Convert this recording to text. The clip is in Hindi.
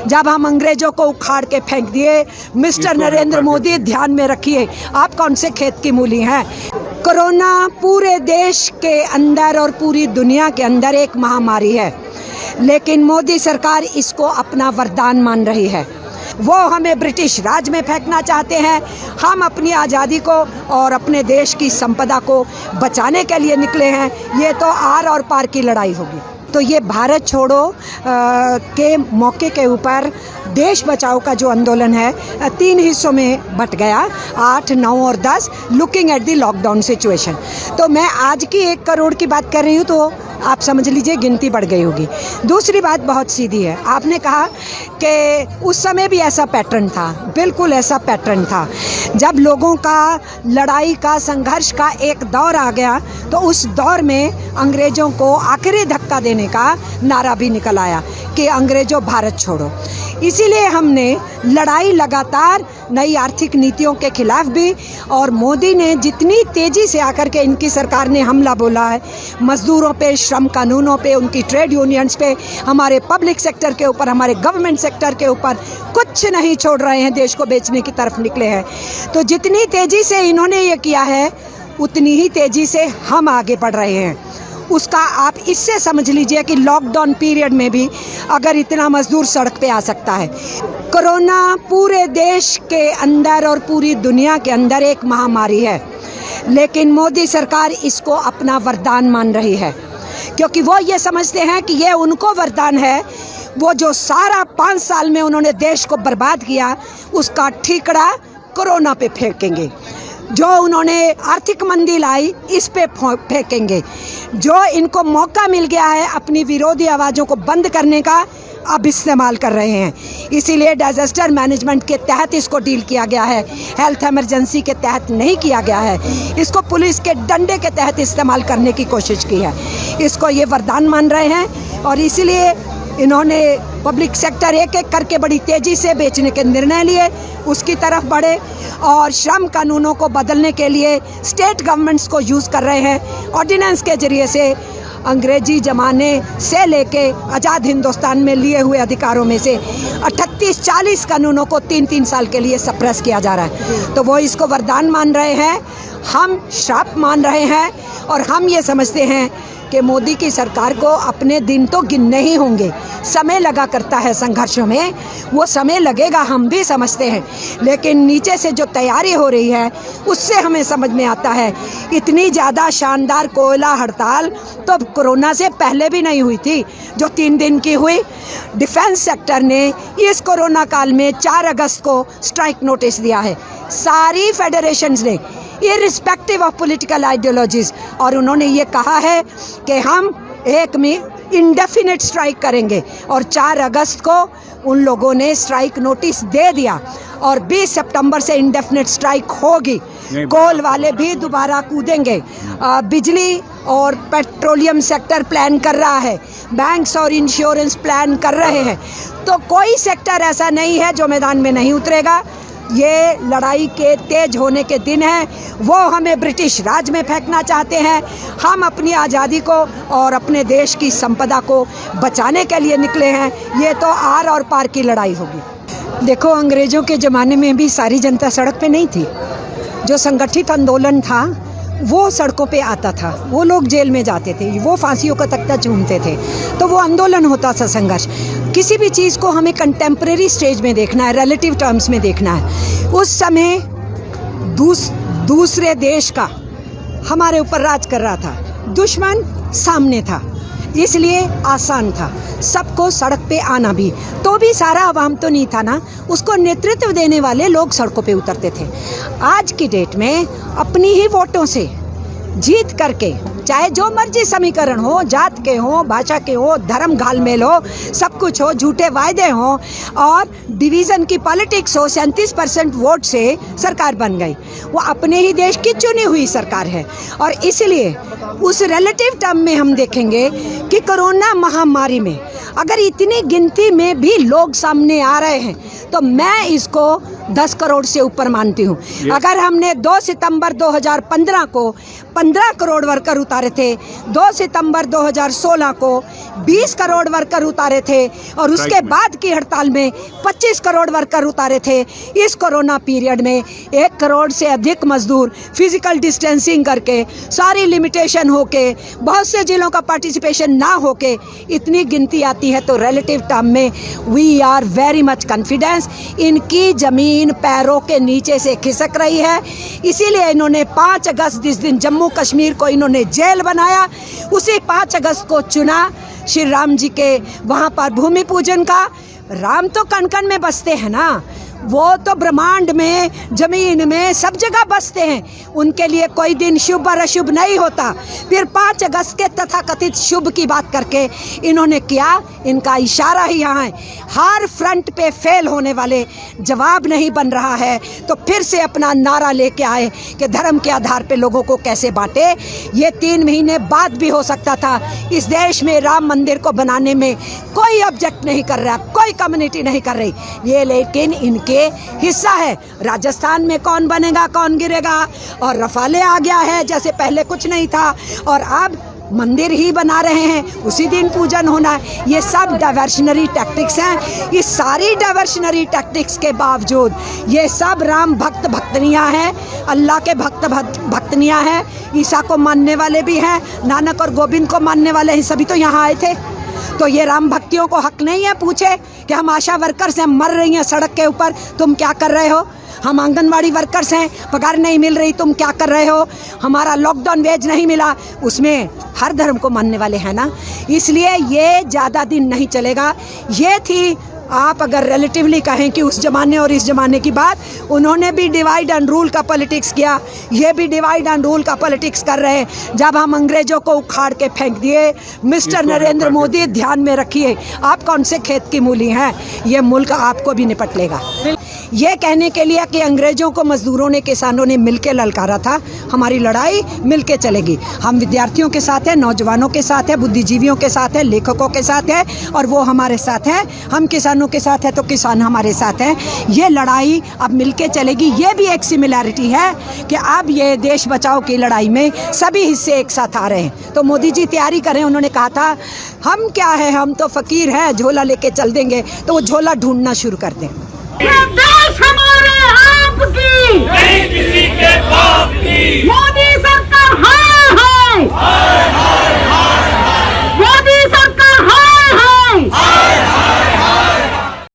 जब हम अंग्रेजों को उखाड़ के फेंक दिए। मिस्टर नरेंद्र मोदी, ध्यान में रखिए, आप कौन से खेत की मूली हैं। कोरोना पूरे देश के अंदर और पूरी दुनिया के अंदर एक महामारी है, लेकिन मोदी सरकार इसको अपना वरदान मान रही है। वो हमें ब्रिटिश राज में फेंकना चाहते हैं। हम अपनी आज़ादी को और अपने देश की संपदा को बचाने के लिए निकले हैं। ये तो आर और पार की लड़ाई होगी। तो ये भारत छोड़ो के मौके के ऊपर देश बचाओ का जो आंदोलन है 3 हिस्सों में बट गया, 8, 9 और 10, looking at the lockdown situation. तो मैं आज की 1 करोड़ की बात कर रही हूँ, तो आप समझ लीजिए गिनती बढ़ गई होगी। दूसरी बात बहुत सीधी है, आपने कहा कि उस समय भी ऐसा पैटर्न था। बिल्कुल ऐसा पैटर्न था। जब लोगों का लड़ाई का, संघर्ष का एक दौर आ गया, तो उस दौर में अंग्रेज़ों को आखिरी धक्का देने का नारा भी निकल आया कि अंग्रेज़ों भारत छोड़ो। इसीलिए हमने लड़ाई लगातार नई आर्थिक नीतियों के खिलाफ भी, और मोदी ने जितनी तेज़ी से आकर के इनकी सरकार ने हमला बोला है मज़दूरों पे, श्रम कानूनों पे, उनकी ट्रेड यूनियंस पे, हमारे पब्लिक सेक्टर के ऊपर, हमारे गवर्नमेंट सेक्टर के ऊपर कुछ नहीं छोड़ रहे हैं, देश को बेचने की तरफ निकले हैं। तो जितनी तेज़ी से इन्होंने ये किया है उतनी ही तेज़ी से हम आगे बढ़ रहे हैं। उसका आप इससे समझ लीजिए कि लॉकडाउन पीरियड में भी अगर इतना मजदूर सड़क पे आ सकता है। कोरोना पूरे देश के अंदर और पूरी दुनिया के अंदर एक महामारी है, लेकिन मोदी सरकार इसको अपना वरदान मान रही है, क्योंकि वो ये समझते हैं कि ये उनको वरदान है। वो जो सारा 5 साल में उन्होंने देश को बर्बाद किया, उसका ठीकरा कोरोना पे फेंकेंगे। जो उन्होंने आर्थिक मंदी लाई, इस पे फेंकेंगे। जो इनको मौका मिल गया है अपनी विरोधी आवाज़ों को बंद करने का, अब इस्तेमाल कर रहे हैं। इसीलिए डिजास्टर मैनेजमेंट के तहत इसको डील किया गया है, हेल्थ इमरजेंसी के तहत नहीं किया गया है। इसको पुलिस के डंडे के तहत इस्तेमाल करने की कोशिश की है। इसको ये वरदान मान रहे हैं, और इसीलिए इन्होंने पब्लिक सेक्टर एक एक करके बड़ी तेज़ी से बेचने के निर्णय लिए, उसकी तरफ बढ़े, और श्रम कानूनों को बदलने के लिए स्टेट गवर्नमेंट्स को यूज़ कर रहे हैं। ऑर्डिनेंस के ज़रिए से अंग्रेजी ज़माने से लेके आज़ाद हिंदुस्तान में लिए हुए अधिकारों में से 38-40 कानूनों को 3-3 साल के लिए सप्रेस किया जा रहा है। तो वो इसको वरदान मान रहे हैं, हम श्राप मान रहे हैं, और हम ये समझते हैं कि मोदी की सरकार को अपने दिन तो गिनने ही होंगे। समय लगा करता है संघर्षों में, वो समय लगेगा, हम भी समझते हैं, लेकिन नीचे से जो तैयारी हो रही है उससे हमें समझ में आता है इतनी ज़्यादा शानदार कोयला हड़ताल तो कोरोना से पहले भी नहीं हुई थी, जो 3 दिन की हुई। डिफेंस सेक्टर ने इस कोरोना काल में 4 अगस्त को स्ट्राइक नोटिस दिया है, सारी फेडरेशंस ने, इर्रिस्पेक्टिव ऑफ पॉलिटिकल आइडियोलॉजीज, और उन्होंने ये कहा है कि हम एक में इंडेफिनिट स्ट्राइक करेंगे। और 4 अगस्त को उन लोगों ने स्ट्राइक नोटिस दे दिया, और 20 सितंबर से इंडेफिनिट स्ट्राइक होगी। कोल वाले भी दोबारा कूदेंगे, बिजली और पेट्रोलियम सेक्टर प्लान कर रहा है, बैंक्स और इंश्योरेंस प्लान कर रहे हैं। तो कोई सेक्टर ऐसा नहीं है जो मैदान में नहीं उतरेगा। ये लड़ाई के तेज होने के दिन हैं। वो हमें ब्रिटिश राज में फेंकना चाहते हैं। हम अपनी आज़ादी को और अपने देश की संपदा को बचाने के लिए निकले हैं। ये तो आर और पार की लड़ाई होगी। देखो, अंग्रेज़ों के ज़माने में भी सारी जनता सड़क पे नहीं थी। जो संगठित आंदोलन था वो सड़कों पे आता था, वो लोग जेल में जाते थे, वो फांसियों का तख्ता चूमते थे, तो वो आंदोलन होता था, संघर्ष। किसी भी चीज़ को हमें कंटेम्प्रेरी स्टेज में देखना है, रिलेटिव टर्म्स में देखना है। उस समय दूसरे देश का हमारे ऊपर राज कर रहा था, दुश्मन सामने था, इसलिए आसान था सबको सड़क पे आना भी। तो भी सारा आवाम तो नहीं था ना, उसको नेतृत्व देने वाले लोग सड़कों पे उतरते थे। आज की डेट में अपनी ही वोटों से जीत करके, चाहे जो मर्जी समीकरण हो, जात के हो, भाषा के हो, धर्म घालमेल हो, सब कुछ हो, झूठे वायदे हो और डिवीज़न की पॉलिटिक्स हो, 37% वोट से सरकार बन गई। वो अपने ही देश की चुनी हुई सरकार है। और इसलिए उस रिलेटिव टर्म में हम देखेंगे कि कोरोना महामारी में अगर इतनी गिनती में भी लोग सामने आ रहे हैं, तो मैं इसको 10 करोड़ से ऊपर मानती हूँ। अगर हमने 2 सितंबर 2015 को 15 करोड़ वर्कर उतारे थे, 2 सितंबर 2016 को 20 करोड़ वर्कर उतारे थे और उसके बाद की हड़ताल में 25 करोड़ वर्कर उतारे थे। इस कोरोना पीरियड में 1 करोड़ से अधिक मजदूर फिजिकल डिस्टेंसिंग करके, सारी लिमिटेशन होके, बहुत से जिलों का पार्टिसिपेशन ना होके इतनी गिनती आती है, तो रिलेटिव टर्म में we are very much confidence. इनकी ज़मीन पैरों के नीचे से खिसक रही है। इसीलिए इन्होंने 5 अगस्त जिस दिन जम्मू कश्मीर को इन्होंने जेल बनाया, उसी 5 अगस्त को चुना श्री राम जी के वहाँ पर भूमि पूजन का। राम तो कण कण में बसते हैं ना, वो तो ब्रह्मांड में, जमीन में, सब जगह बसते हैं। उनके लिए कोई दिन शुभ और अशुभ नहीं होता। फिर 5 अगस्त के तथाकथित शुभ की बात करके इन्होंने किया, इनका इशारा ही यहाँ है। हर फ्रंट पे फेल होने वाले जवाब नहीं बन रहा है, तो फिर से अपना नारा लेके आए कि धर्म के आधार पे लोगों को कैसे बांटे। ये 3 महीने बाद भी हो सकता था। इस देश में राम मंदिर को बनाने में कोई ऑब्जेक्ट नहीं कर रहा, कोई कम्युनिटी नहीं कर रही ये, लेकिन इनके हिस्सा है। राजस्थान में कौन बनेगा कौन गिरेगा, और रफाले आ गया है जैसे पहले कुछ नहीं था, और अब मंदिर ही बना रहे हैं, उसी दिन पूजन होना है। ये सब डाइवर्शनरी टैक्टिक्स हैं। इस सारी डाइवर्शनरी टैक्टिक्स के बावजूद ये सब राम भक्त भक्तनियाँ हैं, अल्लाह के भक्त भक्तनियाँ हैं। ईसा को मानने वाले भी हैं, नानक और गोविंद को मानने वाले हैं, सभी तो यहाँ आए थे। तो ये राम भक्तियों को हक नहीं है पूछे कि हम आशा वर्कर्स हैं, मर रही हैं सड़क के ऊपर, तुम क्या कर रहे हो? हम आंगनवाड़ी वर्कर्स हैं, पगार नहीं मिल रही, तुम क्या कर रहे हो? हमारा लॉकडाउन वेज नहीं मिला, उसमें हर धर्म को मानने वाले हैं ना। इसलिए ये ज़्यादा दिन नहीं चलेगा। ये थी, आप अगर रिलेटिवली कहें कि उस ज़माने और इस ज़माने की बात, उन्होंने भी डिवाइड एंड रूल का पॉलिटिक्स किया, ये भी डिवाइड एंड रूल का पॉलिटिक्स कर रहे हैं। जब हम अंग्रेज़ों को उखाड़ के फेंक दिए, मिस्टर नरेंद्र मोदी ध्यान में रखिए, आप कौन से खेत की मूली हैं, ये मुल्क आपको भी निपट लेगा। ये कहने के लिए कि अंग्रेज़ों को मजदूरों ने, किसानों ने मिलके ललकारा था, हमारी लड़ाई मिलके चलेगी। हम विद्यार्थियों के साथ हैं, नौजवानों के साथ हैं, बुद्धिजीवियों के साथ हैं, लेखकों के साथ हैं, और वो हमारे साथ हैं। हम किसानों के साथ हैं तो किसान हमारे साथ हैं। ये लड़ाई अब मिलके चलेगी। ये भी एक सिमिलैरिटी है कि अब ये देश बचाओ की लड़ाई में सभी हिस्से एक साथ आ रहे हैं। तो मोदी जी तैयारी करें। उन्होंने कहा था हम क्या है, हम तो फ़कीर हैं, झोला लेके चल देंगे, तो वो झोला ढूंढना शुरू कर दें। देश हमारे हैं।